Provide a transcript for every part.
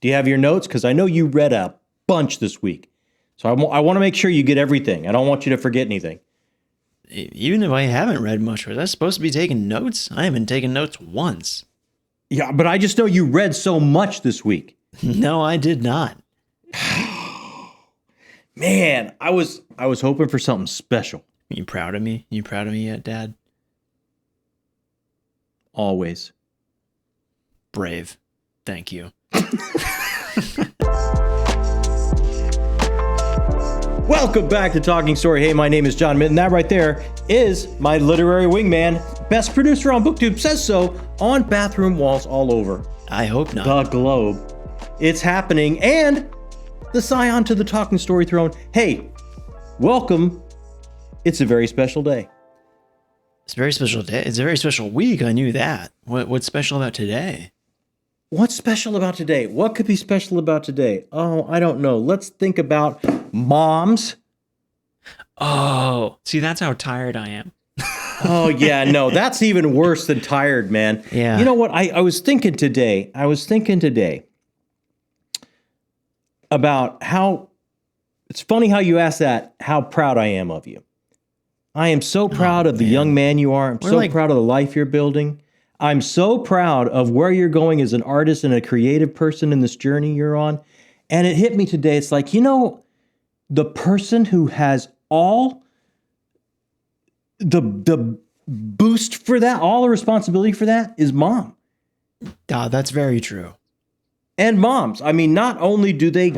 Do you have your notes? Because I know you read a bunch this week. So I want to make sure you get everything. I don't want you to forget anything. Even if I haven't read much, was I supposed to be taking notes? I haven't taken notes once. Yeah, but I just know you read so much this week. No, I did not. Man, I was hoping for something special. You proud of me? You proud of me yet, Dad? Always. Brave. Thank you. Welcome back to Talking Story. Hey, my name is John Mitten. That right there is my literary wingman. Best producer on BookTube says so on bathroom walls all over. I hope not. The globe. It's happening. And the scion to the Talking Story throne. Hey, welcome. It's a very special day. It's a very special day. It's a very special week. I knew that. What's special about today? What's special about today? What could be special about today? Oh, I don't know. Let's think about moms. Oh, see, that's how tired I am. Oh, yeah, no, that's even worse than tired, man. Yeah. You know what? I was thinking today about how, it's funny how you asked that, how proud I am of you. I am so proud of the young man you are. I'm so proud of the life you're building. I'm so proud of where you're going as an artist and a creative person in this journey you're on. And it hit me today. It's like, you know, the person who has all the boost for that, all the responsibility for that is mom. That's very true. And moms, I mean, not only do they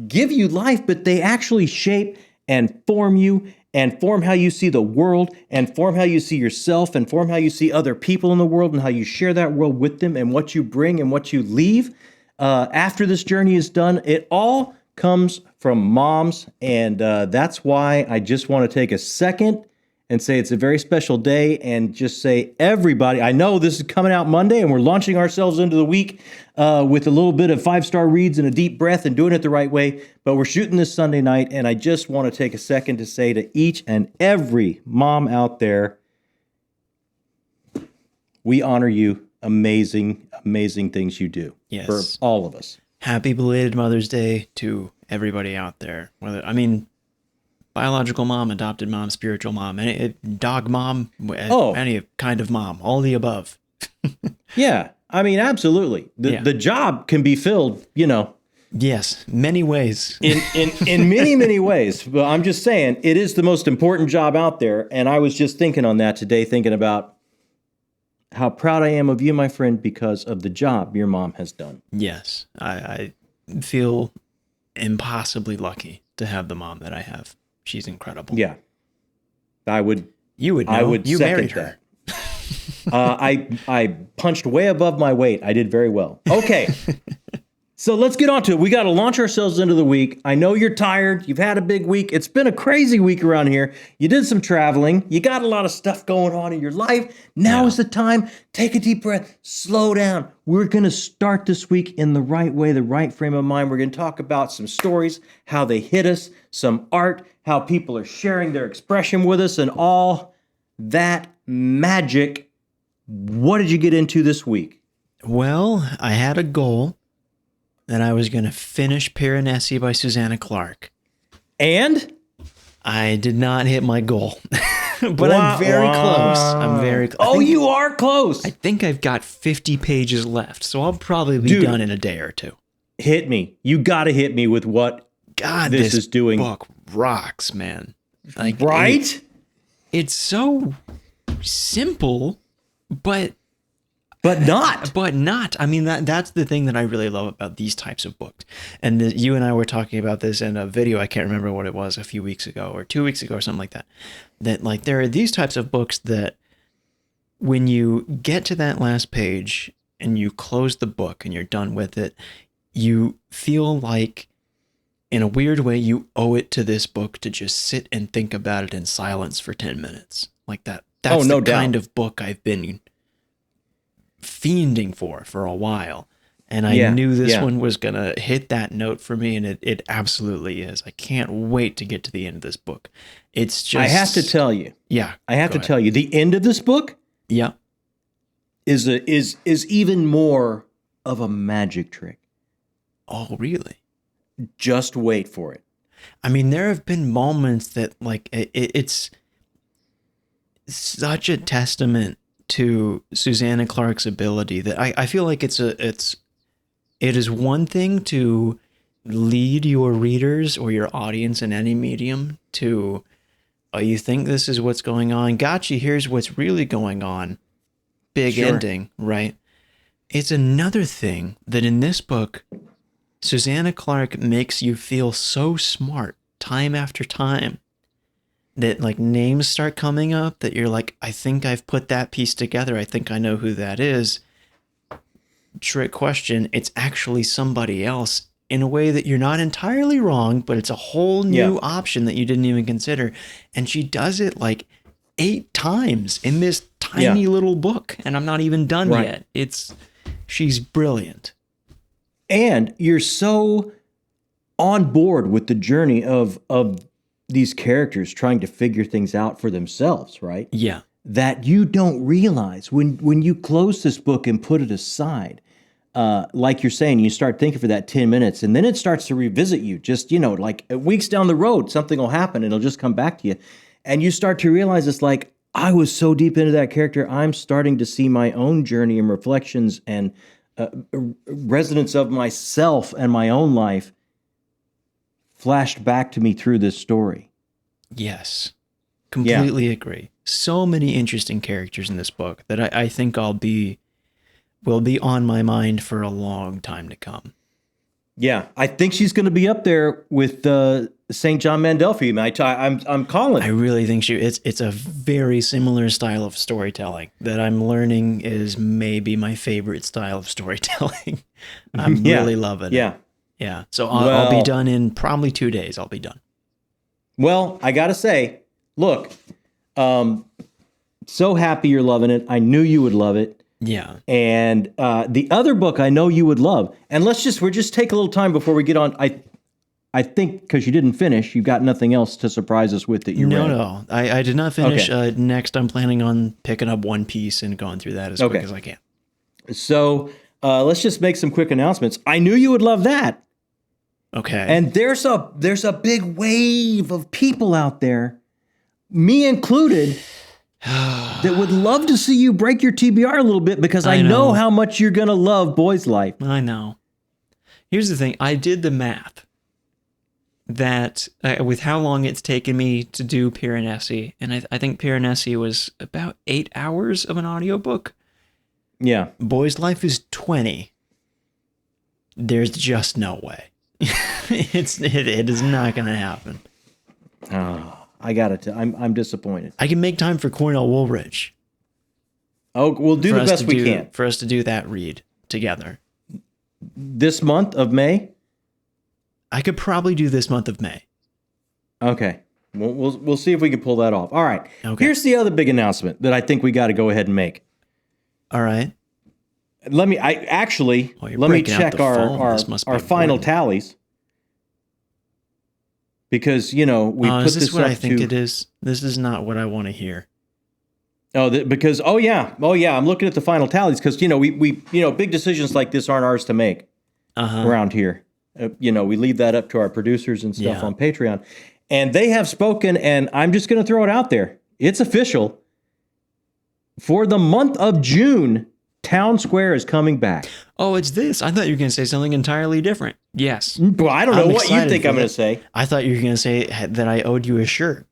give you life, but they actually shape and form you and form how you see the world and form how you see yourself and form how you see other people in the world and how you share that world with them and what you bring and what you leave after this journey is done. It all comes from moms. And that's why I just want to take a second and say it's a very special day and just say, everybody, I know this is coming out Monday and we're launching ourselves into the week with a little bit of 5-star reads and a deep breath and doing it the right way, but we're shooting this Sunday night, and I just want to take a second to say to each and every mom out there, we honor you. Amazing, amazing things you do. Yes. For all of us. Happy belated Mother's Day to everybody out there. Biological mom, adopted mom, spiritual mom, any dog mom, any kind of mom, all the above. Yeah, I mean, absolutely. The job can be filled, you know. Yes, many ways. In many, many ways. But I'm just saying, it is the most important job out there. And I was just thinking on that today, thinking about how proud I am of you, my friend, because of the job your mom has done. Yes, I feel impossibly lucky to have the mom that I have. She's incredible. Yeah. You would know. I would you second married her. That. I punched way above my weight. I did very well. Okay. So let's get on to it. We got to launch ourselves into the week. I know you're tired. You've had a big week. It's been a crazy week around here. You did some traveling. You got a lot of stuff going on in your life. Now is the time. Take a deep breath. Slow down. We're going to start this week in the right way, the right frame of mind. We're going to talk about some stories, how they hit us, some art, how people are sharing their expression with us, and all that magic. What did you get into this week? Well, I had a goal that I was going to finish Piranesi by Susanna Clarke. And? I did not hit my goal. But I'm very close. I'm very close. Oh, you are close. I think I've got 50 pages left, so I'll probably be done in a day or two. Hit me. You got to hit me with what this is doing. Book rocks, man. Like, right? It's so simple, but not. But not. I mean, that's the thing that I really love about these types of books. And you and I were talking about this in a video. I can't remember what it was, a few weeks ago or 2 weeks ago or something like that. That like there are these types of books that when you get to that last page and you close the book and you're done with it, you feel like in a weird way you owe it to this book to just sit and think about it in silence for 10 minutes. Like that. That's no the doubt. kind of book I've been fiending for a while, and I knew this one was gonna hit that note for me, and it absolutely is. I can't wait to get to the end of this book. It's just, I have to tell you, the end of this book, is even more of a magic trick. Oh, really? Just wait for it. I mean, there have been moments that like it's such a testament to Susanna Clarke's ability that I feel like it is one thing to lead your readers or your audience in any medium to, oh, you think this is what's going on? Gotcha. Here's what's really going on. Big Sure. ending, right? It's another thing that in this book, Susanna Clarke makes you feel so smart time after time that like names start coming up that you're like, I think I've put that piece together. I think I know who that is. Trick question. It's actually somebody else in a way that you're not entirely wrong, but it's a whole new option that you didn't even consider. And she does it like 8 times in this tiny little book. And I'm not even done yet. She's brilliant. And you're so on board with the journey of these characters trying to figure things out for themselves, right? Yeah. That you don't realize when you close this book and put it aside, like you're saying, you start thinking for that 10 minutes and then it starts to revisit you. Just, like weeks down the road, something will happen and it'll just come back to you. And you start to realize it's like, I was so deep into that character, I'm starting to see my own journey and reflections and resonance of myself and my own life flashed back to me through this story. Yes, completely agree. So many interesting characters in this book that I think will be on my mind for a long time to come. Yeah, I think she's going to be up there with St. John Mandelphi. I'm calling. I really think it's a very similar style of storytelling that I'm learning is maybe my favorite style of storytelling. I'm really loving it. Yeah. So I'll be done in probably 2 days. I'll be done. Well, I got to say, look, so happy you're loving it. I knew you would love it. Yeah. And the other book I know you would love, and we'll just take a little time before we get on. I think because you didn't finish, you got nothing else to surprise us with that you read. No, I did not finish. Okay. Next, I'm planning on picking up One Piece and going through that as quick as I can. So let's just make some quick announcements. I knew you would love that. Okay. And there's a big wave of people out there, me included, that would love to see you break your TBR a little bit because I know how much you're going to love Boy's Life. I know. Here's the thing. I did the math that with how long it's taken me to do Piranesi, and I think Piranesi was about 8 hours of an audiobook. Yeah. Boy's Life is 20. There's just no way. It is not going to happen. Oh, I got it. I'm disappointed. I can make time for Cornell Woolridge. Oh, we'll do the best we can. For us to do that read together. This month of May? I could probably do this month of May. Okay. We'll see if we can pull that off. All right. Okay. Here's the other big announcement that I think we got to go ahead and make. All right. Let me check our final tallies. Because, we put is this what I think to, it is? This is not what I want to hear. I'm looking at the final tallies because, we big decisions like this aren't ours to make around here. We leave that up to our producers and stuff on Patreon. And they have spoken, and I'm just going to throw it out there. It's official. For the month of June, Town Square is coming back. Oh, it's this. I thought you were going to say something entirely different. Yes. Well, I don't know what you think I'm going to say. I thought you were going to say that I owed you a shirt.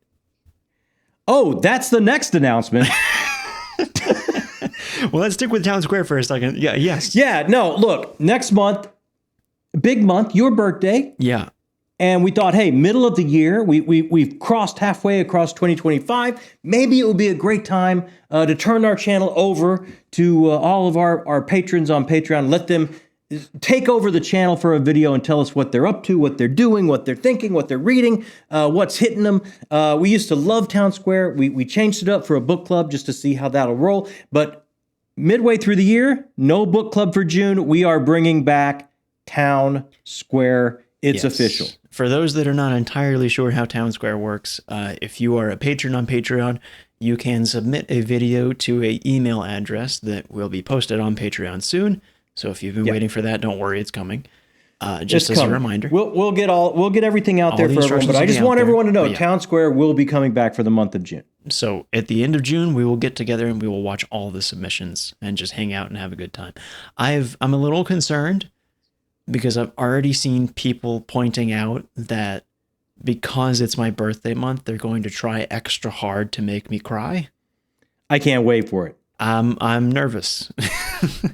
Oh, that's the next announcement. Well, let's stick with Town Square for a second. Yeah, yes. Yeah, no, look, next month, big month, your birthday. Yeah. And we thought, hey, middle of the year, we've crossed halfway across 2025. Maybe it would be a great time to turn our channel over to all of our patrons on Patreon. Let them take over the channel for a video and tell us what they're up to, what they're doing, what they're thinking, what they're reading, what's hitting them. We used to love Town Square. We changed it up for a book club just to see how that'll roll. But midway through the year, no book club for June. We are bringing back Town Square. It's official. For those that are not entirely sure how Town Square works, if you are a patron on Patreon, you can submit a video to an email address that will be posted on Patreon soon. So if you've been waiting for that, don't worry, it's coming. Just as a reminder. We'll get everything out there the for everyone. But I just want everyone to know Town Square will be coming back for the month of June. So at the end of June, we will get together and we will watch all the submissions and just hang out and have a good time. I'm a little concerned because I've already seen people pointing out that because it's my birthday month, they're going to try extra hard to make me cry. I can't wait for it. I'm nervous.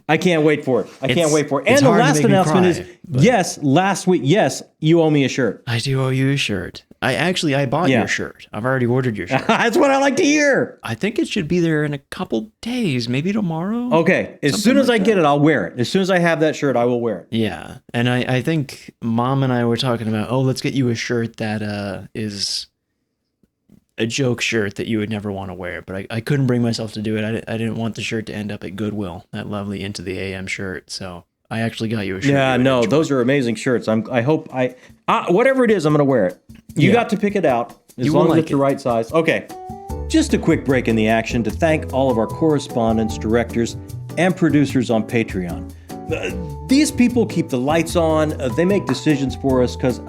I can't wait for it. And the last announcement is, yes, last week, yes, you owe me a shirt. I do owe you a shirt. I bought your shirt. I've already ordered your shirt. That's what I like to hear. I think it should be there in a couple days, maybe tomorrow. Okay. As soon as I get it, I'll wear it. As soon as I have that shirt, I will wear it. Yeah. And I think Mom and I were talking about, let's get you a shirt that is a joke shirt that you would never want to wear. But I couldn't bring myself to do it. I didn't want the shirt to end up at Goodwill, that lovely Into the AM shirt. So I actually got you a shirt. Yeah, no, those are amazing shirts. I hope whatever it is, I'm going to wear it. You got to pick it out as long as it's the right size. Okay. Just a quick break in the action to thank all of our correspondents, directors, and producers on Patreon. These people keep the lights on. They make decisions for us because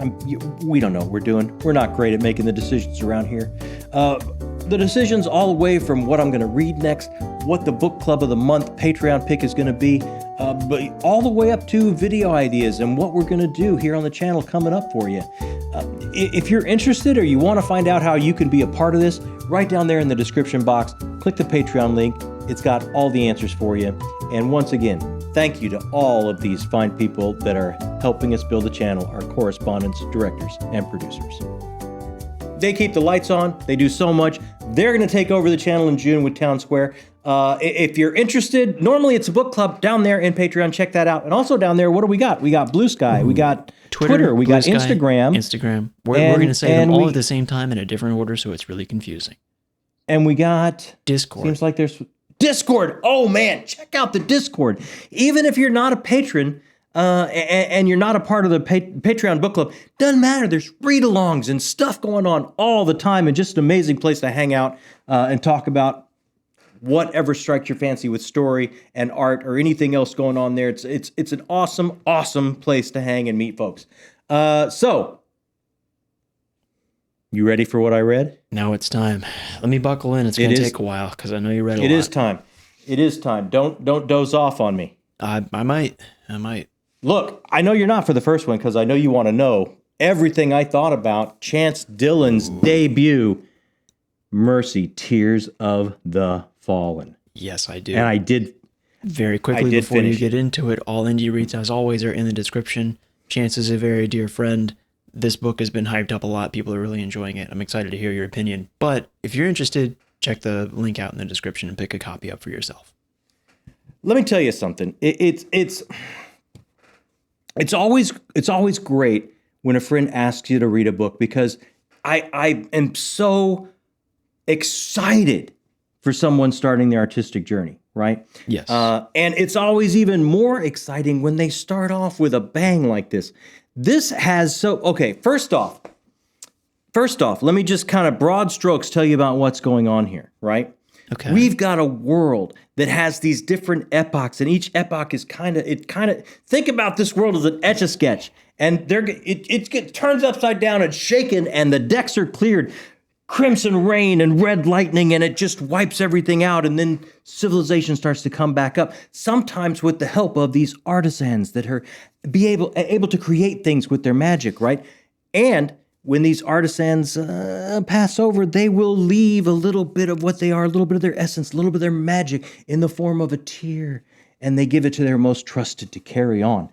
we don't know what we're doing. We're not great at making the decisions around here. The decisions all the way from what I'm going to read next, what the book club of the month Patreon pick is going to be, but all the way up to video ideas and what we're going to do here on the channel coming up for you. If you're interested or you want to find out how you can be a part of this, right down there in the description box, click the Patreon link. It's got all the answers for you. And once again, thank you to all of these fine people that are helping us build the channel, our correspondents, directors, and producers. They keep the lights on. They do so much. They're going to take over the channel in June with Town Square. If you're interested, normally it's a book club down there in Patreon. Check that out. And also down there, what do we got? We got Blue Sky. We got Twitter. We got Instagram. We're going to say them all at the same time in a different order, so it's really confusing. And we got Discord. Seems like there's Discord. Oh, man. Check out the Discord. Even if you're not a patron, and you're not a part of the Patreon book club, doesn't matter. There's read-alongs and stuff going on all the time, and just an amazing place to hang out and talk about whatever strikes your fancy with story and art or anything else going on there. It's an awesome place to hang and meet folks. So, you ready for what I read? Now it's time. Let me buckle in. It's going to take a while because I know you read a lot. It is time. Don't doze off on me. I might. Look, I know you're not for the first one because I know you want to know everything I thought about Chance Dillon's debut, Mercy, Tears of the Fallen. Yes, I do. And I did. Very quickly before you get into it, all indie reads, as always, are in the description. Chance is a very dear friend. This book has been hyped up a lot. People are really enjoying it. I'm excited to hear your opinion. But if you're interested, check the link out in the description and pick a copy up for yourself. Let me tell you something. It's always great when a friend asks you to read a book because I am so excited for someone starting their artistic journey, right? Yes. And it's always even more exciting when they start off with a bang like this. This has okay, first off, let me just kind of broad strokes tell you about what's going on here, right? Okay. We've got a world that has these different epochs, and each epoch is kind of think about this world as an Etch-a-Sketch, and it turns upside down and shaken, and the decks are cleared, crimson rain and red lightning, and it just wipes everything out, and then civilization starts to come back up, sometimes with the help of these artisans that are able to create things with their magic, right? And when these artisans pass over, they will leave a little bit of what they are, a little bit of their essence, a little bit of their magic in the form of a tear, and they give it to their most trusted to carry on.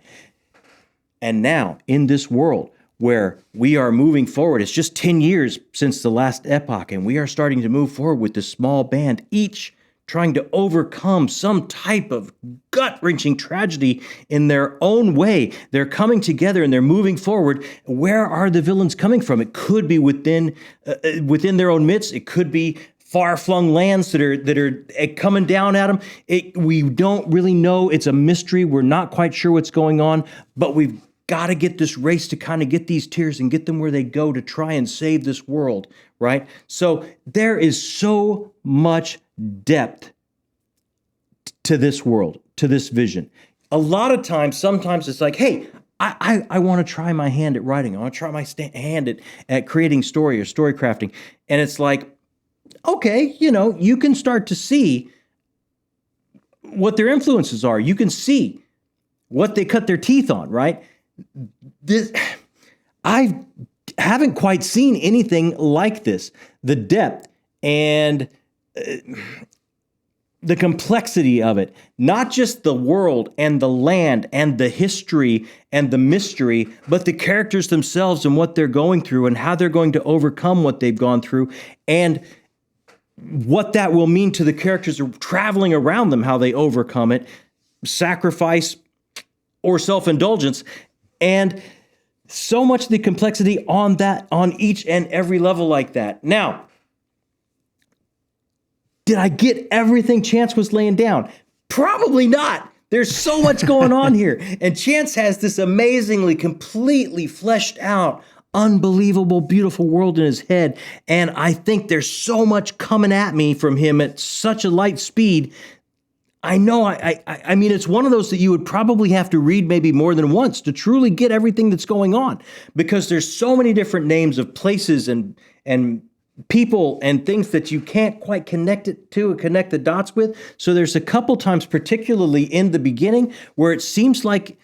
And now, in this world where we are moving forward, it's just 10 years since the last epoch, and we are starting to move forward with this small band, each trying to overcome some type of gut-wrenching tragedy in their own way. They're coming together and they're moving forward. Where are the villains coming from? It could be within their own midst. It could be far-flung lands that are coming down at them. We don't really know. It's a mystery. We're not quite sure what's going on, but we've got to get this race to kind of get these tears and get them where they go to try and save this world, right? So there is so much depth to this world, to this vision. A lot of times, sometimes it's like, hey, I want to try my hand at writing. I want to try my hand at creating story or story crafting. And it's like, okay, you can start to see what their influences are. You can see what they cut their teeth on, right? I haven't quite seen anything like this. The depth and the complexity of it, not just the world and the land and the history and the mystery, but the characters themselves and what they're going through and how they're going to overcome what they've gone through and what that will mean to the characters traveling around them, how they overcome it, sacrifice or self-indulgence, and so much of the complexity on each and every level like that. Now, did I get everything Chance was laying down? Probably not. There's so much going on here. And Chance has this amazingly, completely fleshed out, unbelievable, beautiful world in his head. And I think there's so much coming at me from him at such a light speed. I know, I mean, it's one of those that you would probably have to read maybe more than once to truly get everything that's going on, because there's so many different names of places and people and things that you can't quite connect the dots with. So there's a couple times, particularly in the beginning, where it seems like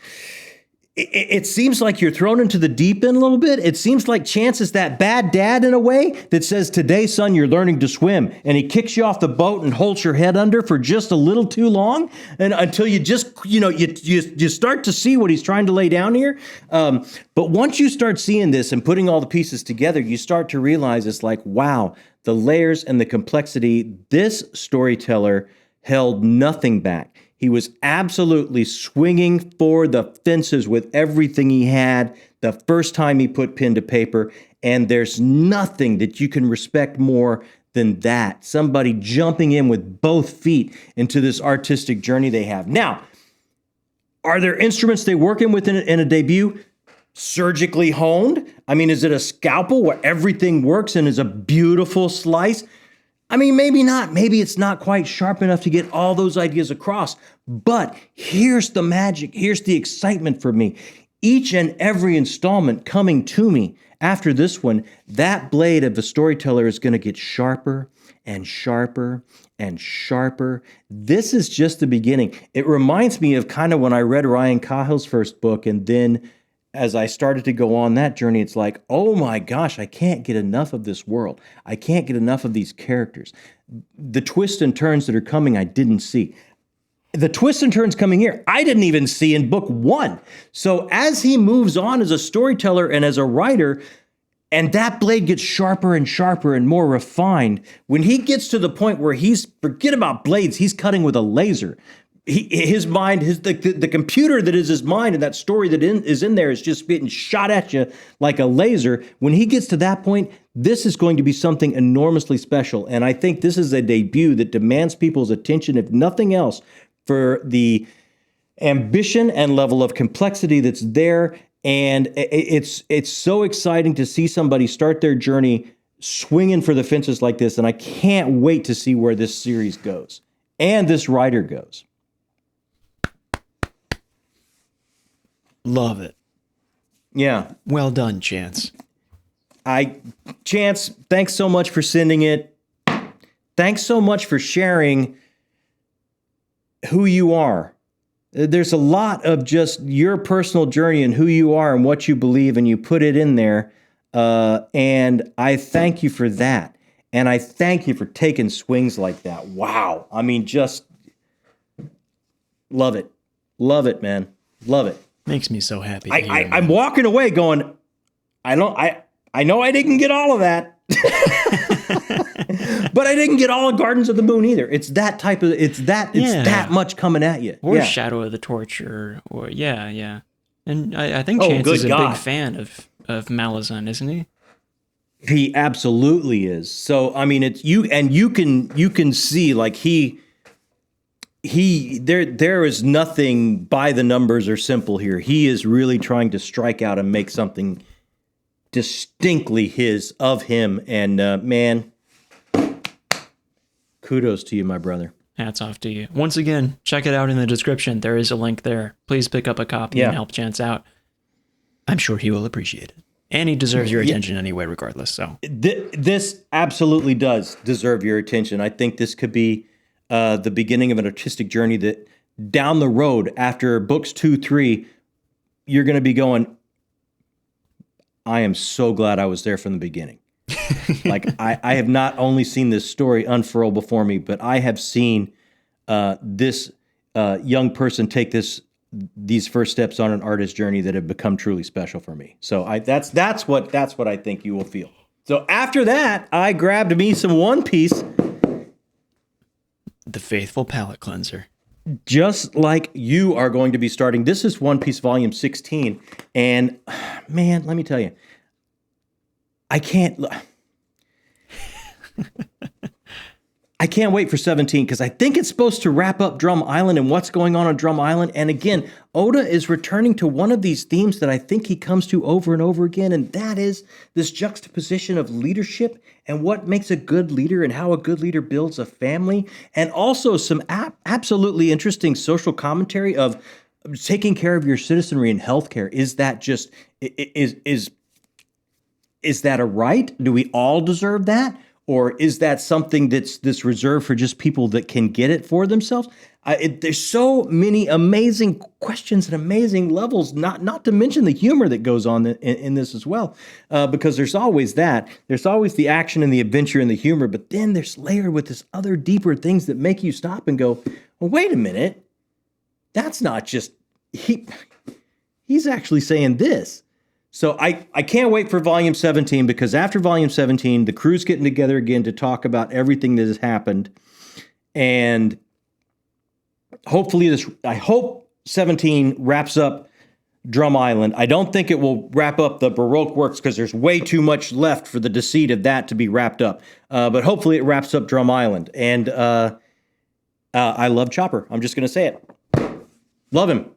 you're thrown into the deep end a little bit. It seems like Chance is that bad dad in a way that says, today, son, you're learning to swim. And he kicks you off the boat and holds your head under for just a little too long. And until you just, you start to see what he's trying to lay down here. But once you start seeing this and putting all the pieces together, you start to realize it's like, wow, the layers and the complexity, this storyteller held nothing back. He was absolutely swinging for the fences with everything he had the first time he put pen to paper, and there's nothing that you can respect more than that. Somebody jumping in with both feet into this artistic journey they have. Now, are there instruments they work in within in a debut? Surgically honed? I mean, is it a scalpel where everything works and is a beautiful slice? I mean, maybe not. Maybe it's not quite sharp enough to get all those ideas across. But here's the magic. Here's the excitement for me. Each and every installment coming to me after this one, that blade of the storyteller is going to get sharper and sharper and sharper. This is just the beginning. It reminds me of kind of when I read Ryan Cahill's first book, and then as I started to go on that journey, it's like, oh my gosh, I can't get enough of this world. I can't get enough of these characters. The twists and turns that are coming, I didn't see. The twists and turns coming here, I didn't even see in book one. So as he moves on as a storyteller and as a writer, and that blade gets sharper and sharper and more refined, when he gets to the point where forget about blades, he's cutting with a laser. His mind, the computer that is his mind, and that story that is in there is just getting shot at you like a laser. When he gets to that point, this is going to be something enormously special. And I think this is a debut that demands people's attention, if nothing else, for the ambition and level of complexity that's there. And it's so exciting to see somebody start their journey swinging for the fences like this. And I can't wait to see where this series goes and this writer goes. Love it. Yeah. Well done, Chance. Chance, thanks so much for sending it. Thanks so much for sharing who you are. There's a lot of just your personal journey and who you are and what you believe, and you put it in there. And I thank you for that. And I thank you for taking swings like that. Wow. I mean, just love it. Love it, man. Love it. Makes me so happy. I'm walking away going, I know I didn't get all of that. But I didn't get all of Gardens of the Moon either. It's that type of, that much coming at you. Or Shadow of the Torture, or yeah. And I think Chance is a big fan of Malazan, isn't he? He absolutely is. So I mean, it's you can see like there is nothing by the numbers or simple here. He is really trying to strike out and make something distinctly of him. And man, kudos to you, my brother. Hats off to you. Once again, check it out in the description. There is a link there. Please pick up a copy and help Chance out. I'm sure he will appreciate it. And he deserves your attention anyway, regardless. So This absolutely does deserve your attention. I think this could be the beginning of an artistic journey that down the road, after books 2, 3, you're going to be going, I am so glad I was there from the beginning. Like, I have not only seen this story unfurl before me, but I have seen this young person take these first steps on an artist journey that have become truly special for me. So that's what I think you will feel. So after that, I grabbed me some One Piece. the faithful palate cleanser. Just like you are going to be starting. This is One Piece Volume 16. And man, let me tell you, I can't wait for 17 because I think it's supposed to wrap up Drum Island and what's going on Drum Island. And again, Oda is returning to one of these themes that I think he comes to over and over again, and that is this juxtaposition of leadership and what makes a good leader and how a good leader builds a family, and also some absolutely interesting social commentary of taking care of your citizenry in healthcare. Is that just is that a right? Do we all deserve that? Or is that something that's reserved for just people that can get it for themselves? There's so many amazing questions and amazing levels, not to mention the humor that goes on in this as well, because there's always that. There's always the action and the adventure and the humor, but then there's layered with this other deeper things that make you stop and go, well, wait a minute. That's not just, he's actually saying this. So I can't wait for Volume 17, because after Volume 17, the crew's getting together again to talk about everything that has happened. And hopefully I hope 17 wraps up Drum Island. I don't think it will wrap up the Baroque works because there's way too much left for the deceit of that to be wrapped up. But hopefully it wraps up Drum Island. And I love Chopper. I'm just going to say it. Love him.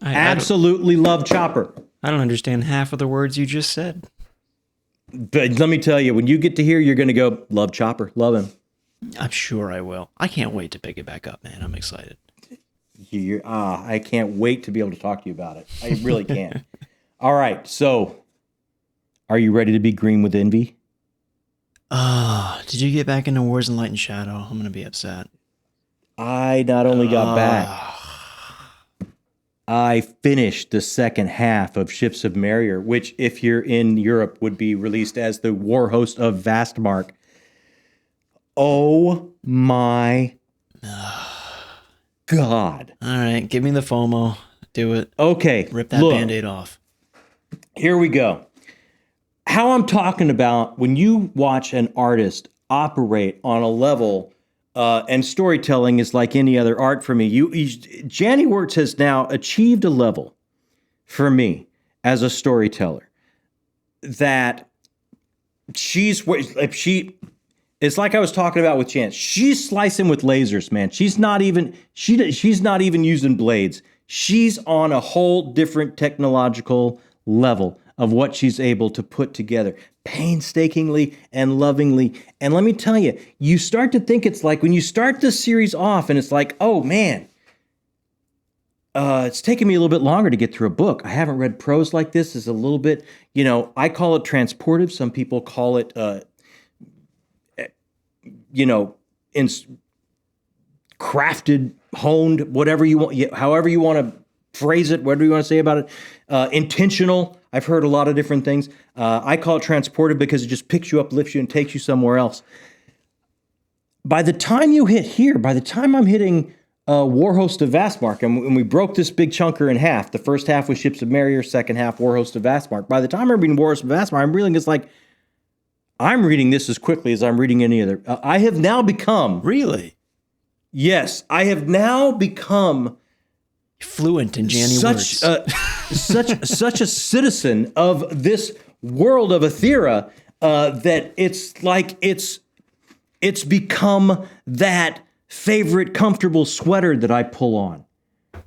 Absolutely love Chopper. I don't understand half of the words you just said. But let me tell you, when you get to here, you're going to go, love Chopper, love him. I'm sure I will. I can't wait to pick it back up, man. I'm excited. I can't wait to be able to talk to you about it. I really can't. All right, so are you ready to be green with envy? Did you get back into Wars in Light and Shadow? I'm going to be upset. I not only got back, I finished the second half of Ships of Marrier, which, if you're in Europe, would be released as the Warhost of Vastmark. Oh my God. All right, give me the FOMO. Do it. Okay. Rip that Band-Aid off. Here we go. How I'm talking about when you watch an artist operate on a level, and storytelling is like any other art for me. Janny Wirtz has now achieved a level for me as a storyteller that it's like I was talking about with Chance. She's slicing with lasers, man. She's not even using blades. She's on a whole different technological level of what she's able to put together painstakingly and lovingly. And let me tell you, you start to think it's like when you start the series off and it's like, oh man, it's taken me a little bit longer to get through a book. I haven't read prose like this. It's a little bit, I call it transportive. Some people call it, crafted, honed, whatever you want, however you want to phrase it, whatever you want to say about it, intentional. I've heard a lot of different things. I call it transportive because it just picks you up, lifts you, and takes you somewhere else. By the time you hit here, by the time I'm hitting Warhost of Vastmark, and we broke this big chunker in half. The first half was Ships of Marrier, second half Warhost of Vastmark. By the time I'm reading Warhost of Vastmark, I'm reading it's like, I'm reading this as quickly as I'm reading any other. I have now become... Really? Yes, I have now become... fluent in Janny words. Such a citizen of this world of Aethera that it's like it's become that favorite comfortable sweater that I pull on.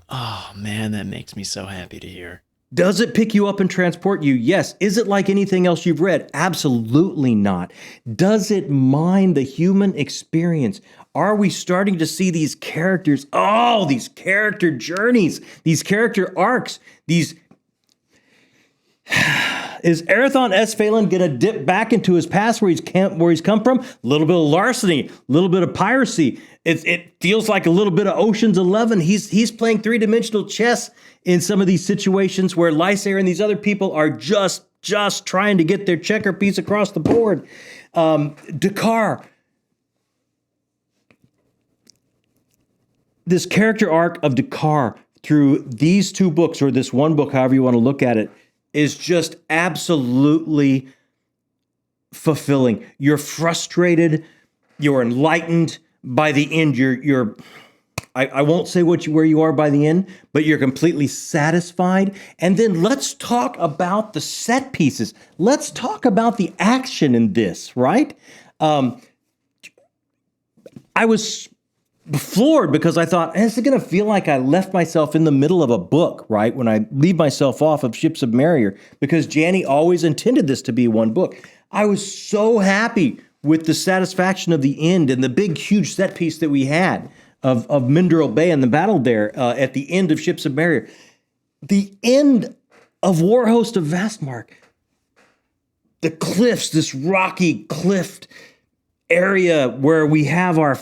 Oh man, that makes me so happy to hear. Does it pick you up and transport you? Yes. Is it like anything else you've read? Absolutely not. Does it mind the human experience? Are we starting to see these characters, these character journeys, these character arcs, these Is Arathon S. Phelan going to dip back into his past where he's come from? A little bit of larceny, a little bit of piracy. It feels like a little bit of Ocean's 11. He's playing three-dimensional chess in some of these situations where Lysair and these other people are just trying to get their checker piece across the board. Dakar. This character arc of Dakar through these two books, or this one book, however you want to look at it, is just absolutely fulfilling. You're frustrated, you're enlightened. By the end, I won't say where you are by the end, but you're completely satisfied. And then let's talk about the set pieces. Let's talk about the action in this, right? I was floored because I thought, is it going to feel like I left myself in the middle of a book, right? When I leave myself off of Ships of Marrier, because Jani always intended this to be one book. I was so happy with the satisfaction of the end and the big, huge set piece that we had of Mindril Bay and the battle there at the end of Ships of Marrier. The end of Warhost of Vastmark. The cliffs, this rocky cliff area where we have our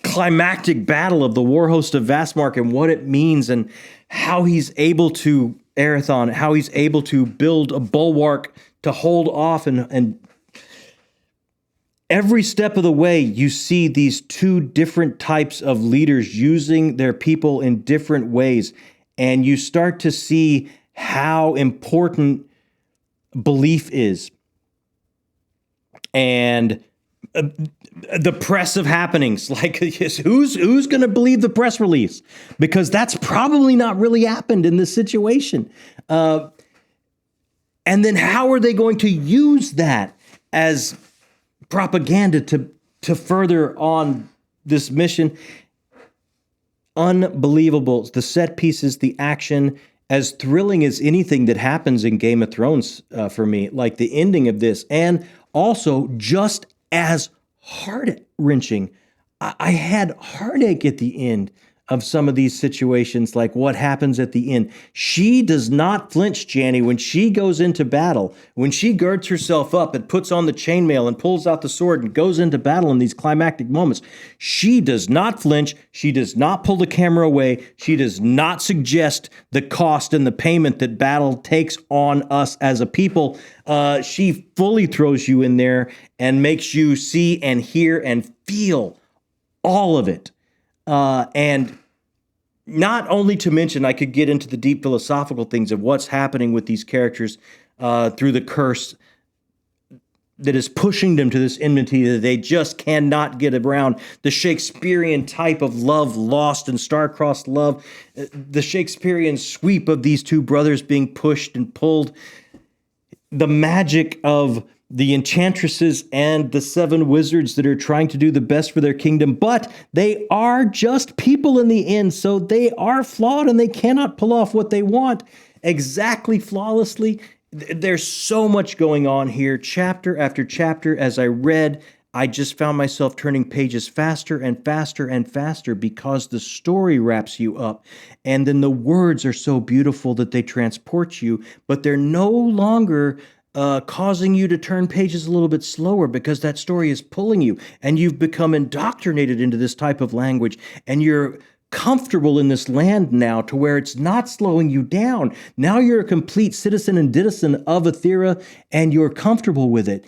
climactic battle of the Warhost of Vastmark and what it means and how he's able to, Arathon, how he's able to build a bulwark to hold off and every step of the way, you see these two different types of leaders using their people in different ways. And you start to see how important belief is. And the press of happenings, like who's going to believe the press release? Because that's probably not really happened in this situation. And then how are they going to use that as propaganda to further on this mission? Unbelievable. The set pieces, the action, as thrilling as anything that happens in Game of Thrones for me, like the ending of this, and also just as heart-wrenching. I had heartache at the end of some of these situations, like what happens at the end. She does not flinch, Jani, when she goes into battle, when she girds herself up and puts on the chainmail and pulls out the sword and goes into battle in these climactic moments. She does not flinch. She does not pull the camera away. She does not suggest the cost and the payment that battle takes on us as a people. She fully throws you in there and makes you see and hear and feel all of it. And not only to mention, I could get into the deep philosophical things of what's happening with these characters through the curse that is pushing them to this enmity that they just cannot get around. The Shakespearean type of love lost and star-crossed love. The Shakespearean sweep of these two brothers being pushed and pulled. The magic of the enchantresses and the seven wizards that are trying to do the best for their kingdom, but they are just people in the end, so they are flawed and they cannot pull off what they want exactly flawlessly. There's so much going on here, chapter after chapter. As I read, I just found myself turning pages faster and faster and faster because the story wraps you up. And then the words are so beautiful that they transport you, but they're no longer causing you to turn pages a little bit slower because that story is pulling you and you've become indoctrinated into this type of language and you're comfortable in this land now to where it's not slowing you down. Now you're a complete citizen and citizen of Ethera and you're comfortable with it.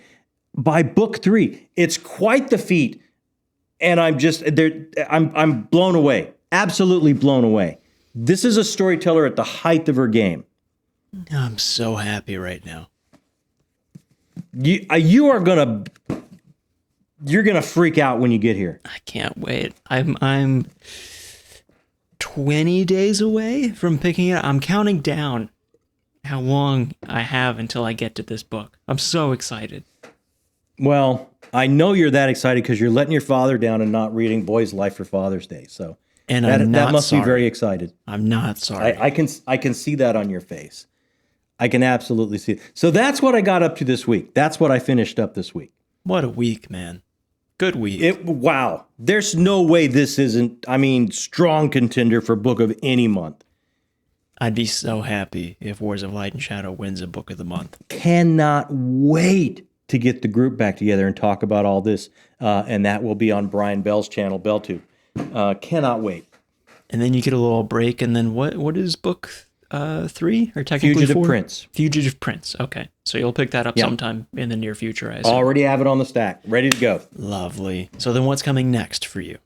By book 3, it's quite the feat. And I'm blown away, absolutely blown away. This is a storyteller at the height of her game. I'm so happy right now. You're gonna freak out when you get here. I can't wait. I'm 20 days away from picking it up. I'm counting down how long I have until I get to this book. I'm so excited. Well, I know you're that excited because you're letting your father down and not reading Boy's Life for Father's Day. So and that must be very excited. I'm not sorry. I can see that on your face. I can absolutely see it. So that's what I got up to this week. That's what I finished up this week. What a week, man. Good week. Wow. There's no way this isn't, strong contender for book of any month. I'd be so happy if Wars of Light and Shadow wins a book of the month. Cannot wait to get the group back together and talk about all this. And that will be on Brian Bell's channel, BellTube. Cannot wait. And then you get a little break, and then what is book 3 or technically Fugitive 4? Prince. Fugitive Prince. Okay, so you'll pick that up sometime in the near future, I assume. Already have it on the stack, ready to go. Lovely. So then, what's coming next for you?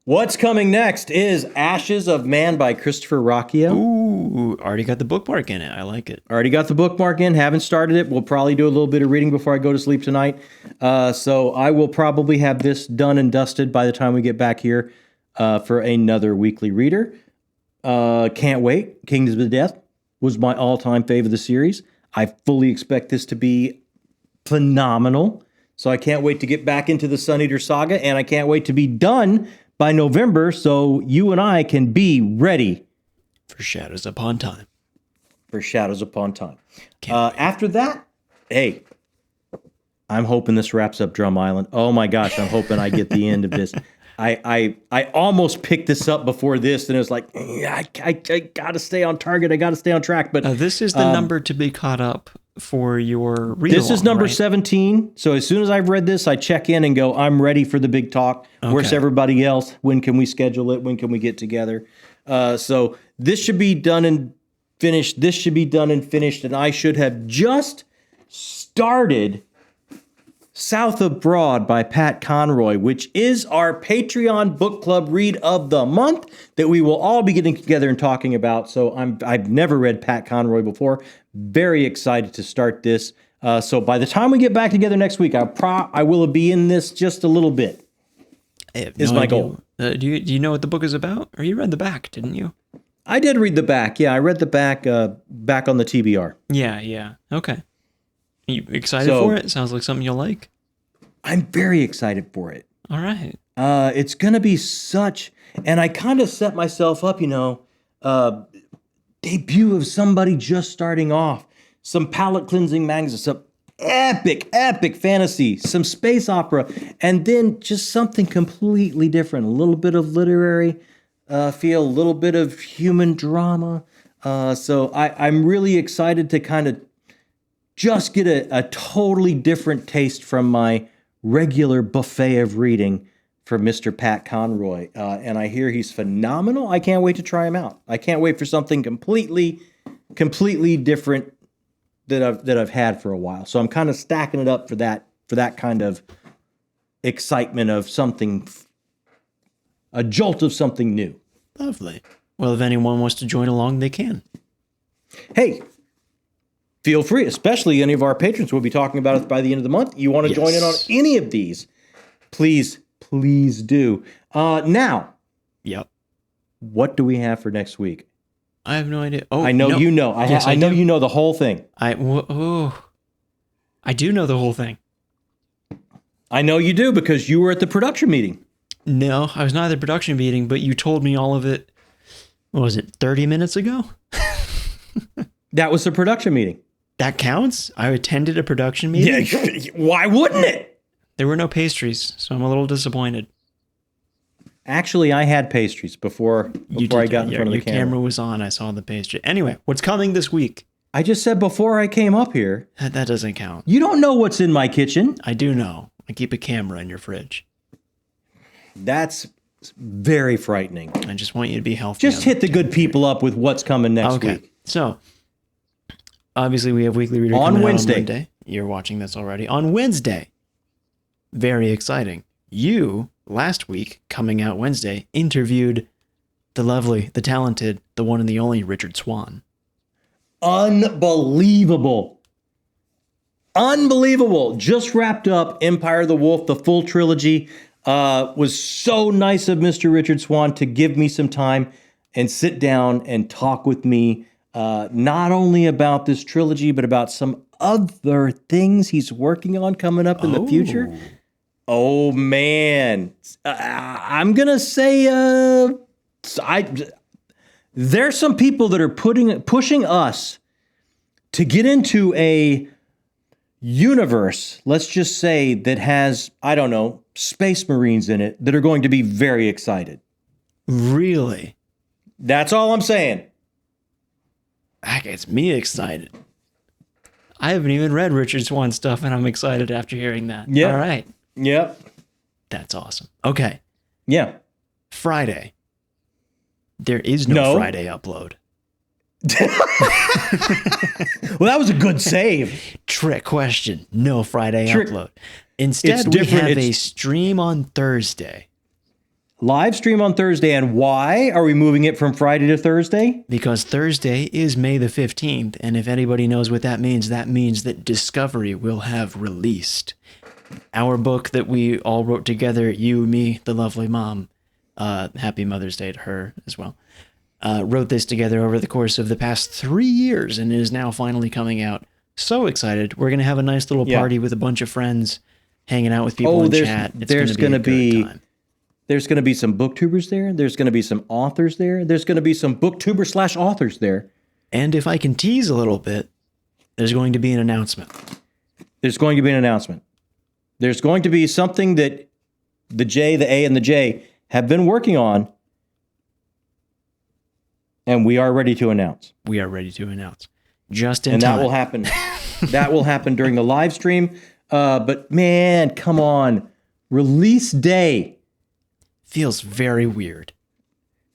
What's coming next is Ashes of Man by Christopher Rocchio. Ooh, already got the bookmark in it. I like it. Already got the bookmark in, haven't started it. We'll probably do a little bit of reading before I go to sleep tonight. So I will probably have this done and dusted by the time we get back here for another weekly reader. Can't wait. Kingdoms of Death was my all-time fave of the series. I fully expect this to be phenomenal. So I can't wait to get back into the Sun Eater saga, and I can't wait to be done by November so you and I can be ready For Shadows Upon Time. For Shadows Upon Time. After that, hey, I'm hoping this wraps up Drum Island. Oh my gosh, I'm hoping I get the end of this. I almost picked this up before this, and it was like, I got to stay on target. I got to stay on track. But this is the number to be caught up for your read. This is number 17. So as soon as I've read this, I check in and go, I'm ready for the big talk. Okay. Where's everybody else? When can we schedule it? When can we get together? So this should be done and finished. This should be done and finished. And I should have just started South of Broad by Pat Conroy, which is our Patreon book club read of the month that we will all be getting together and talking about. So I've never read Pat Conroy before. Very excited to start this. So by the time we get back together next week, I will be in this just a little bit. Is my goal. Do you know what the book is about? Or you read the back, didn't you? I did read the back. Yeah, I read the back back on the TBR. Yeah. Okay. You excited for it? Sounds like something you'll like. I'm very excited for it. All right. It's going to be and I kind of set myself up, debut of somebody just starting off, some palate cleansing magazine, some epic fantasy, some space opera, and then just something completely different, a little bit of literary feel, a little bit of human drama. So I'm really excited to kind of just get a totally different taste from my regular buffet of reading for Mr. Pat Conroy. And I hear he's phenomenal. I can't wait to try him out. I can't wait for something completely different that I've had for a while. So I'm kind of stacking it up for that kind of excitement of something, a jolt of something new. Lovely. Well, if anyone wants to join along, they can. Hey, feel free, especially any of our patrons. We'll be talking about it by the end of the month. You want to join in on any of these, please do. Now, yep. What do we have for next week? I have no idea. Oh, I know no. you know. I know you know the whole thing. I do know the whole thing. I know you do because you were at the production meeting. No, I was not at the production meeting, but you told me all of it. What was it, 30 minutes ago? That was the production meeting. That counts? I attended a production meeting? Yeah, why wouldn't it? There were no pastries, so I'm a little disappointed. Actually, I had pastries before I got in front of the camera. Your camera was on. I saw the pastry. Anyway, what's coming this week? I just said before I came up here. That doesn't count. You don't know what's in my kitchen. I do know. I keep a camera in your fridge. That's very frightening. I just want you to be healthy. Just hit the good people up with what's coming next week. So, obviously, we have Weekly Reader on coming Wednesday. Out on Monday. You're watching this already. On Wednesday. Very exciting. You, last week, coming out Wednesday, interviewed the lovely, the talented, the one and the only Richard Swan. Unbelievable. Just wrapped up Empire of the Wolf, the full trilogy. Was so nice of Mr. Richard Swan to give me some time and sit down and talk with me, not only about this trilogy, but about some other things he's working on coming up in the future. Oh, man. I'm going to say there's some people that are pushing us to get into a universe, let's just say, that has, I don't know, Space Marines in it that are going to be very excited. Really? That's all I'm saying. That gets me excited. I haven't even read Richard Swan stuff, and I'm excited after hearing that. Yeah. All right. Yep. That's awesome. Okay. Yeah. Friday. There is no Friday upload. Well, that was a good save. Trick question. No Friday upload. Instead, It's we different. have a stream on Thursday. Live stream on Thursday. And why are we moving it from Friday to Thursday? Because Thursday is May the 15th. And if anybody knows what that means that Discovery will have released our book that we all wrote together, you, me, the lovely mom. Happy Mother's Day to her as well. Wrote this together over the course of the past 3 years and is now finally coming out. So excited. We're going to have a nice little party with a bunch of friends, hanging out with people in chat. It's going to be a good time. There's going to be some booktubers there. There's going to be some authors there. There's going to be some booktuber/authors there. And if I can tease a little bit, there's going to be an announcement. There's going to be an announcement. There's going to be something that the J, the A, and the J have been working on, and we are ready to announce. We are ready to announce. Just in and time. That will happen. That will happen during the live stream. But man, come on. Release day. Feels very weird.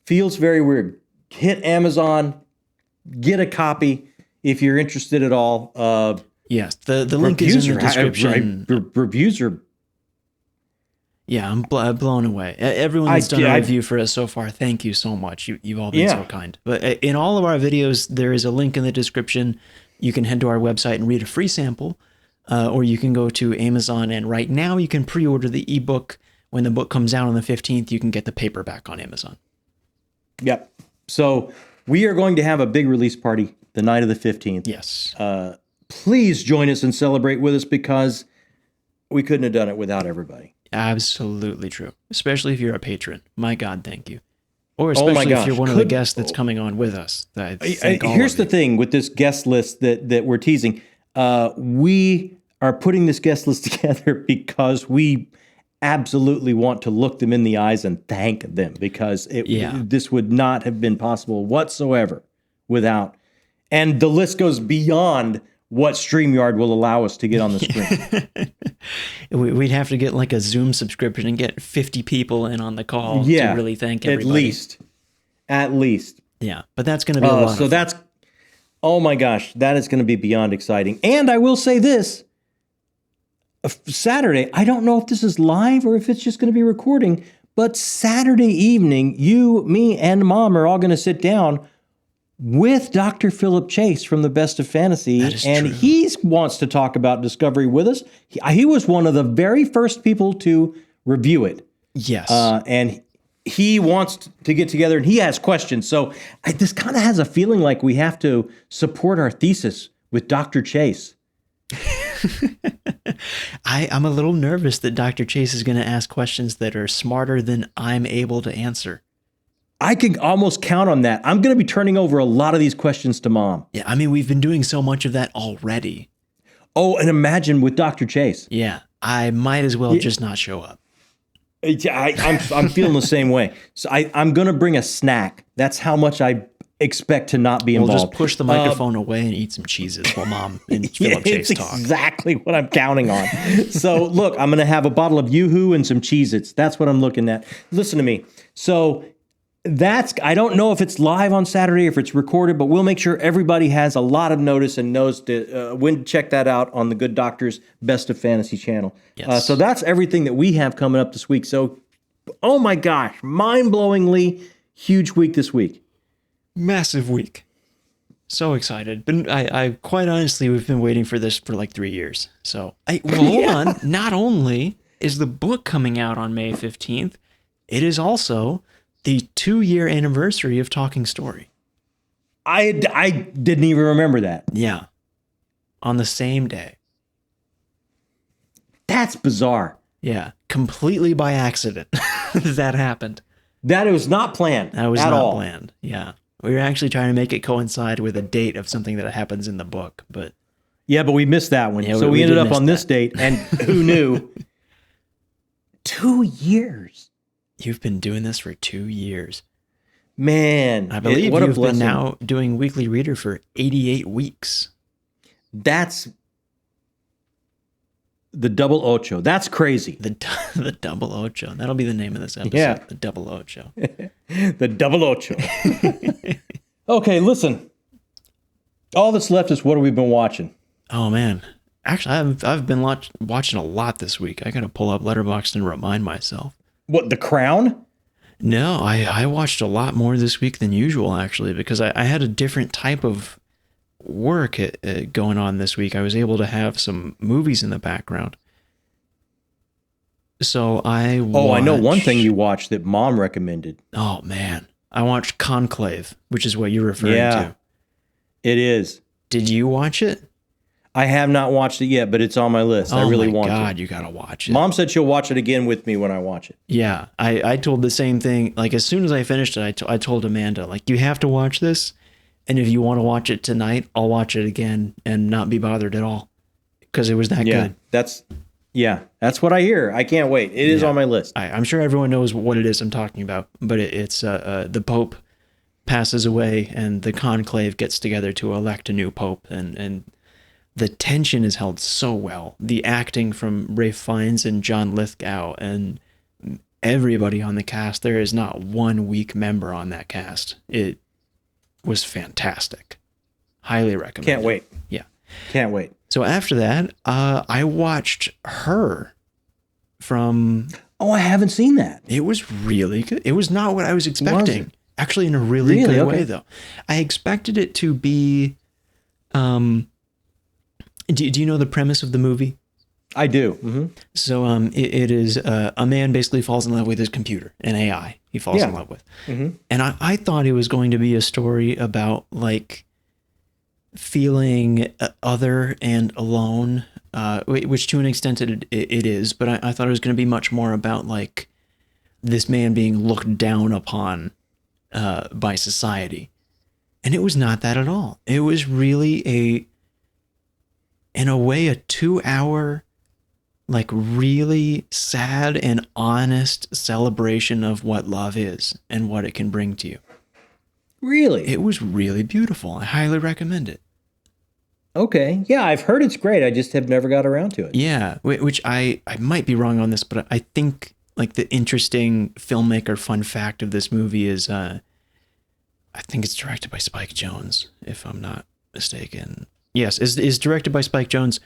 Feels very weird. Hit Amazon. Get a copy if you're interested at all. Yes, the link is in the description. Reviews are... Yeah, I'm blown away. Everyone that's done a review for us so far, thank you so much. You've all been so kind. But in all of our videos, there is a link in the description. You can head to our website and read a free sample, or you can go to Amazon, and right now you can pre-order the ebook. When the book comes out on the 15th, you can get the paperback on Amazon. Yep. So we are going to have a big release party the night of the 15th. Yes. Please join us and celebrate with us, because we couldn't have done it without everybody. Absolutely true. Especially if you're a patron. My God, thank you. Or especially if you're one of the guests that's coming on with us. Here's the thing with this guest list that we're teasing. We are putting this guest list together because we absolutely want to look them in the eyes and thank them, because this would not have been possible whatsoever without. And the list goes beyond what StreamYard will allow us to get on the screen. We'd have to get like a Zoom subscription and get 50 people in on the call to really thank everybody. At least. Yeah, but that's going to be a lot of fun. Oh my gosh, that is going to be beyond exciting. And I will say this, Saturday, I don't know if this is live or if it's just going to be recording, but Saturday evening, you, me, and Mom are all going to sit down with Dr. Philip Chase from the Best of Fantasy, and he wants to talk about Discovery with us. He was one of the very first people to review it. Yes. And he wants to get together, and he has questions. So this kind of has a feeling like we have to support our thesis with Dr. Chase. I'm a little nervous that Dr. Chase is going to ask questions that are smarter than I'm able to answer. I can almost count on that. I'm going to be turning over a lot of these questions to Mom. Yeah, I mean, we've been doing so much of that already. Oh, and imagine with Dr. Chase. Yeah, I might as well just not show up. I'm feeling the same way. So I'm going to bring a snack. That's how much I expect to not be involved. We'll just push the microphone away and eat some cheeses while Mom and Philip Chase talk. Exactly what I'm counting on. So look, I'm going to have a bottle of Yoo-Hoo and some Cheez-Its. That's what I'm looking at. Listen to me. So I don't know if it's live on Saturday or if it's recorded, but we'll make sure everybody has a lot of notice and knows when to check that out on the Good Doctor's Best of Fantasy channel. Yes. So that's everything that we have coming up this week. So, oh my gosh, mind-blowingly huge week this week. Massive week. So excited. But I quite honestly, we've been waiting for this for like 3 years. So, hold on. Not only is the book coming out on May 15th, it is also the 2-year anniversary of Talking Story. I didn't even remember that. Yeah. On the same day. That's bizarre. Yeah. Completely by accident that happened. That was not planned. That was not planned. Yeah. We were actually trying to make it coincide with a date of something that happens in the book, but... Yeah, but we missed that one. Yeah, so we ended up on this date, and who knew? 2 years. You've been doing this for 2 years. Man, I believe what a you've been blessing. now doing Weekly Reader for 88 weeks. That's the double ocho. That's crazy. The double ocho. That'll be the name of this episode. Yeah. The double ocho. The double ocho. Okay, listen. All that's left is what have we been watching? Oh man. Actually, I've been watching a lot this week. I got to pull up Letterboxd and remind myself. What, The Crown? No, I watched a lot more this week than usual, actually, because I had a different type of work going on this week. I was able to have some movies in the background. So I know one thing you watched that Mom recommended. Oh, man. I watched Conclave, which is what you're referring to. It is. Did you watch it? I have not watched it yet, but it's on my list. I really want to. Oh my God, you got to watch it. Mom said she'll watch it again with me when I watch it. Yeah, I told the same thing. Like, as soon as I finished it, I told Amanda, like, you have to watch this. And if you want to watch it tonight, I'll watch it again and not be bothered at all. Because it was that good. That's what I hear. I can't wait. It is on my list. I'm sure everyone knows what it is I'm talking about. But it's the Pope passes away and the conclave gets together to elect a new Pope. And the tension is held so well. The acting from Ralph Fiennes and John Lithgow and everybody on the cast. There is not one weak member on that cast. It was fantastic. Highly recommend. Can't wait. Yeah. Can't wait. So after that, I watched Her from... Oh, I haven't seen that. It was really good. It was not what I was expecting. Was it? Actually, in a really good way, Okay. though. I expected it to be... Do you know the premise of the movie? I do. Mm-hmm. So it is a man basically falls in love with his computer, an AI he falls in love with. Mm-hmm. And I thought it was going to be a story about like feeling other and alone, which to an extent it is, but I thought it was going to be much more about like this man being looked down upon by society. And it was not that at all. It was really in a way, a 2-hour, like really sad and honest celebration of what love is and what it can bring to you. Really? It was really beautiful. I highly recommend it. Okay. Yeah, I've heard it's great. I just have never got around to it. Yeah, which I might be wrong on this, but I think like the interesting filmmaker fun fact of this movie is I think it's directed by Spike Jonze, if I'm not mistaken. Yes, is directed by Spike Jonze,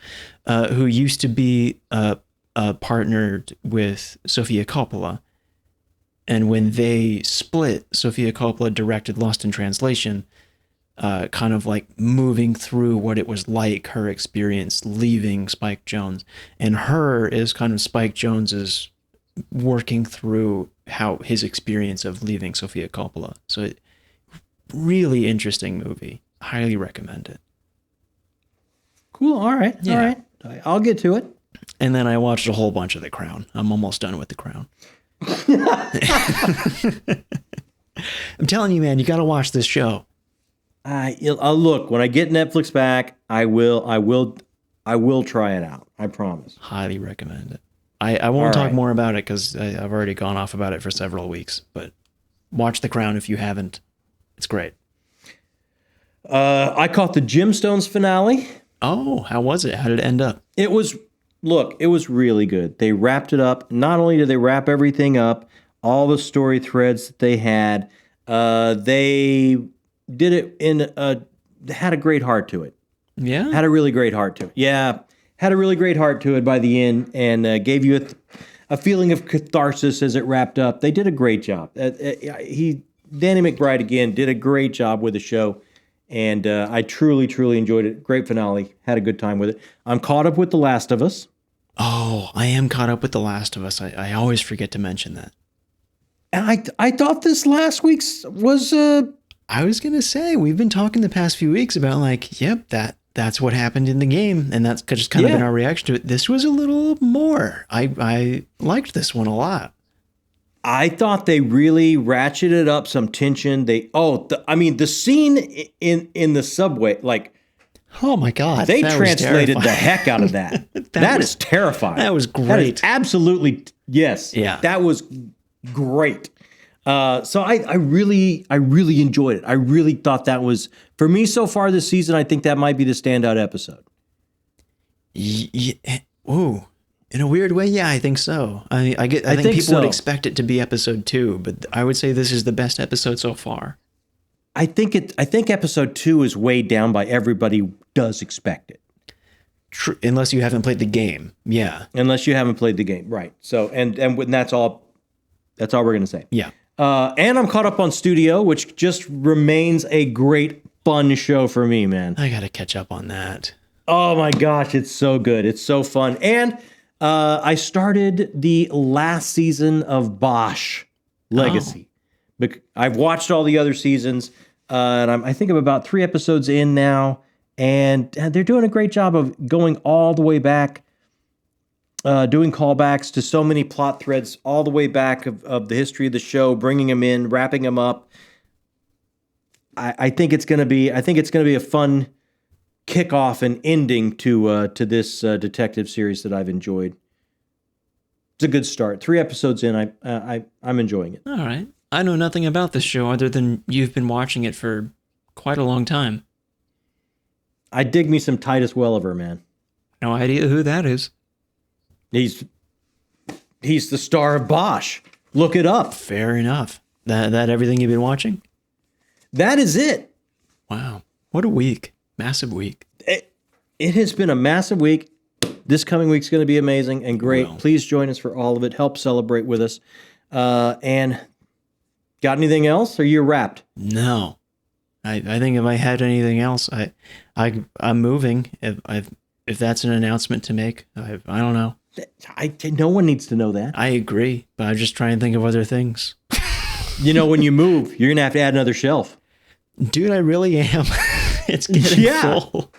who used to be partnered with Sofia Coppola. And when they split, Sofia Coppola directed Lost in Translation, kind of like moving through what it was like, her experience leaving Spike Jonze. And Her is kind of Spike Jonze's working through how his experience of leaving Sofia Coppola. So really interesting movie. Highly recommend it. Cool. All right. Yeah. All right. I'll get to it. And then I watched a whole bunch of The Crown. I'm almost done with The Crown. I'm telling you, man, you got to watch this show. I'll look when I get Netflix back. I will try it out. I promise. Highly recommend it. I won't talk more about it because I've already gone off about it for several weeks. But watch The Crown if you haven't. It's great. I caught the Gemstones finale. Oh, how was it? How did it end up? It was really good. They wrapped it up. Not only did they wrap everything up, all the story threads that they had, they did it had a great heart to it. Yeah? Had a really great heart to it. Yeah, had a really great heart to it by the end and gave you a feeling of catharsis as it wrapped up. They did a great job. Danny McBride, again, did a great job with the show. And I truly, truly enjoyed it. Great finale. Had a good time with it. I'm caught up with The Last of Us. Oh, I am caught up with The Last of Us. I always forget to mention that. And I thought this last week's was... I was going to say, we've been talking the past few weeks about like, yep, that's what happened in the game. And that's just kind of been our reaction to it. This was a little more. I liked this one a lot. I thought they really ratcheted up some tension. The scene in the subway, like, oh my God, they translated the heck out of that. that is terrifying. That was great. That is absolutely, yes. Yeah. That was great. So I really enjoyed it. I really thought that was, for me so far this season, I think that might be the standout episode. Ooh, in a weird way, yeah, I think so. I think people so. would expect it to be episode 2, but I would say this is the best episode so far. I think episode 2 is weighed down by everybody does expect it. True, unless you haven't played the game, yeah. Unless you haven't played the game, right? So and that's all. That's all we're gonna say. Yeah. And I'm caught up on Studio, which just remains a great, fun show for me, man. I gotta catch up on that. Oh my gosh, it's so good. It's so fun. And I started the last season of Bosch Legacy. I've watched all the other seasons, and I think I'm about 3 episodes in now, and they're doing a great job of going all the way back, doing callbacks to so many plot threads all the way back of the history of the show, bringing them in, wrapping them up. I think it's gonna be a fun kickoff and ending to this detective series that I've enjoyed. It's a good start. 3 episodes in, I'm enjoying it. All right. I know nothing about this show other than you've been watching it for quite a long time. I dig me some Titus Welliver, man. No idea who that is. He's the star of Bosch. Look it up. Fair enough. That everything you've been watching? That is it. Wow. What a week. Massive week. It has been a massive week. This coming week's going to be amazing and great. Well. Please join us for all of it. Help celebrate with us. And got anything else? Or you wrapped? No. I think if I had anything else, I'm moving. If that's an announcement to make, I don't know. No one needs to know that. I agree, but I'm just trying to think of other things. You know, when you move, you're going to have to add another shelf. Dude, I really am. It's getting full.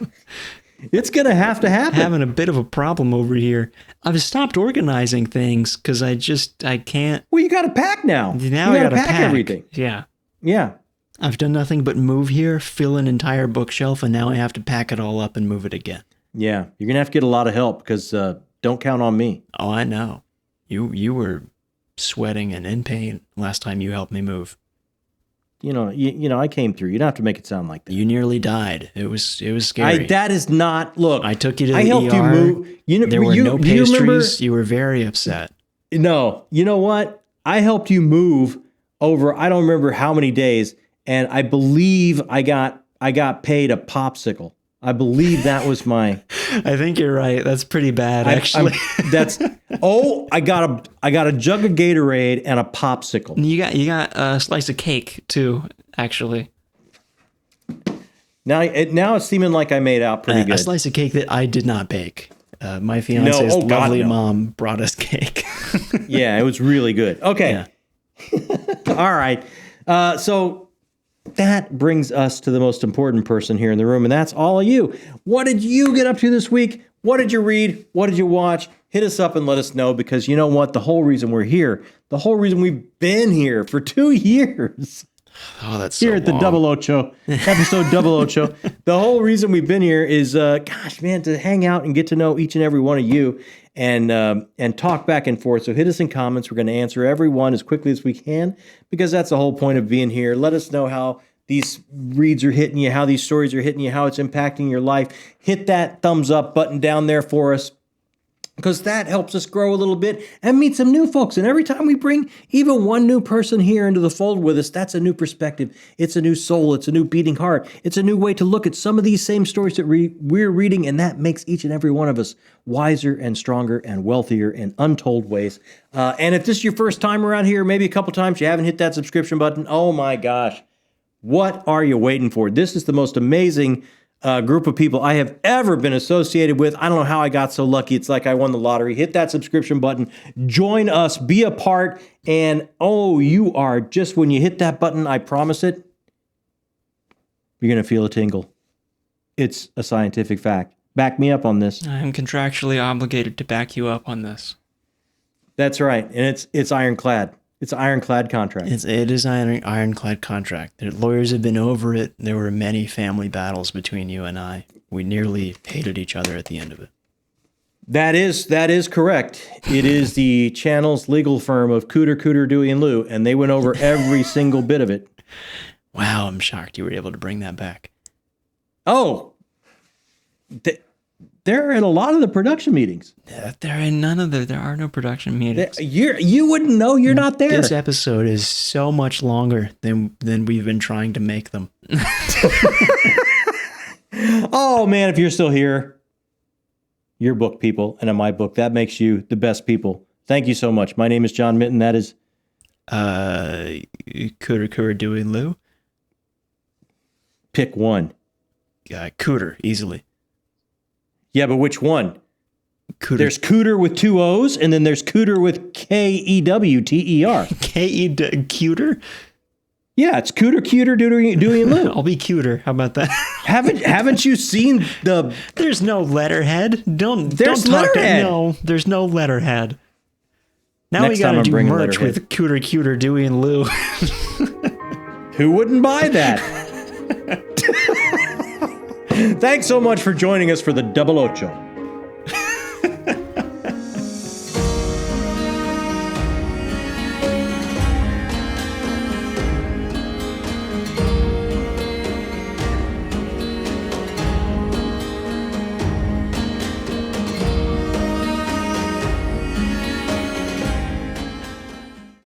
It's going to happen. Having a bit of a problem over here. I've stopped organizing things because I can't. Well, you got to pack now. Now you I got to pack everything. Yeah. Yeah. I've done nothing but move here, fill an entire bookshelf, and now I have to pack it all up and move it again. Yeah. You're going to have to get a lot of help because don't count on me. Oh, I know. You were sweating and in pain last time you helped me move. You know, I came through. You don't have to make it sound like that. You nearly died. It was scary. That is not. Look, I took you to the I helped ER. you move. There were no pastries. You were very upset. No, you know what? I helped you move over. I don't remember how many days, and I believe I got paid a popsicle. I believe that was my. I think you're right. That's pretty bad, actually. I got a jug of Gatorade and a popsicle. You got a slice of cake too, actually. Now it's seeming like I made out pretty good. A slice of cake that I did not bake. My fiance's lovely mom brought us cake. Yeah, it was really good. Okay. Yeah. All right. So that brings us to the most important person here in the room, and that's all of you. What did you get up to this week? What did you read? What did you watch? Hit us up and let us know, because you know what? The whole reason we're here, the whole reason we've been here for 2 years. Oh, that's so here at the Double Ocho, episode Double Ocho. The whole reason we've been here is, gosh, man, to hang out and get to know each and every one of you and talk back and forth. So hit us in comments. We're going to answer every one as quickly as we can, because that's the whole point of being here. Let us know how these reads are hitting you, how these stories are hitting you, how it's impacting your life. Hit that thumbs up button down there for us, because that helps us grow a little bit and meet some new folks. And every time we bring even one new person here into the fold with us, that's a new perspective. It's a new soul. It's a new beating heart. It's a new way to look at some of these same stories that we're reading, and that makes each and every one of us wiser and stronger and wealthier in untold ways. And if this is your first time around here, maybe a couple times you haven't hit that subscription button, oh my gosh, what are you waiting for? This is the most amazing group of people I have ever been associated with. I don't know how I got so lucky. It's like I won the lottery. Hit that subscription button. Join us. Be a part. And you are just, when you hit that button, I promise it, you're going to feel a tingle. It's a scientific fact. Back me up on this. I'm contractually obligated to back you up on this. That's right. And it's ironclad. It's an ironclad contract. It is an ironclad contract. The lawyers have been over it. There were many family battles between you and I. We nearly hated each other at the end of it. That is correct. It is the channel's legal firm of Cooter, Dewey, and Lou, and they went over every single bit of it. Wow, I'm shocked you were able to bring that back. Oh, they're in a lot of the production meetings. There are no production meetings. You wouldn't know. You're not there. This episode is so much longer than we've been trying to make them. Oh man, if you're still here, your book people, and in my book, that makes you the best people. Thank you so much. My name is John Minton. That is Cooter, Dewey, and Lou. Pick one. Cooter, easily. Yeah, but which one? Cooter. There's Cooter with 2 O's, and then there's Cooter with K-E-W-T-E-R. Cuter? Yeah, it's Cooter, Dewey, and Lou. I'll be cuter. How about that? Haven't you seen the... There's no letterhead. Don't talk letterhead. No, there's no letterhead. Now Next we gotta time do bringing merch letterhead. with Cooter, Dewey, and Lou. Who wouldn't buy that? Thanks so much for joining us for the Double Ocho.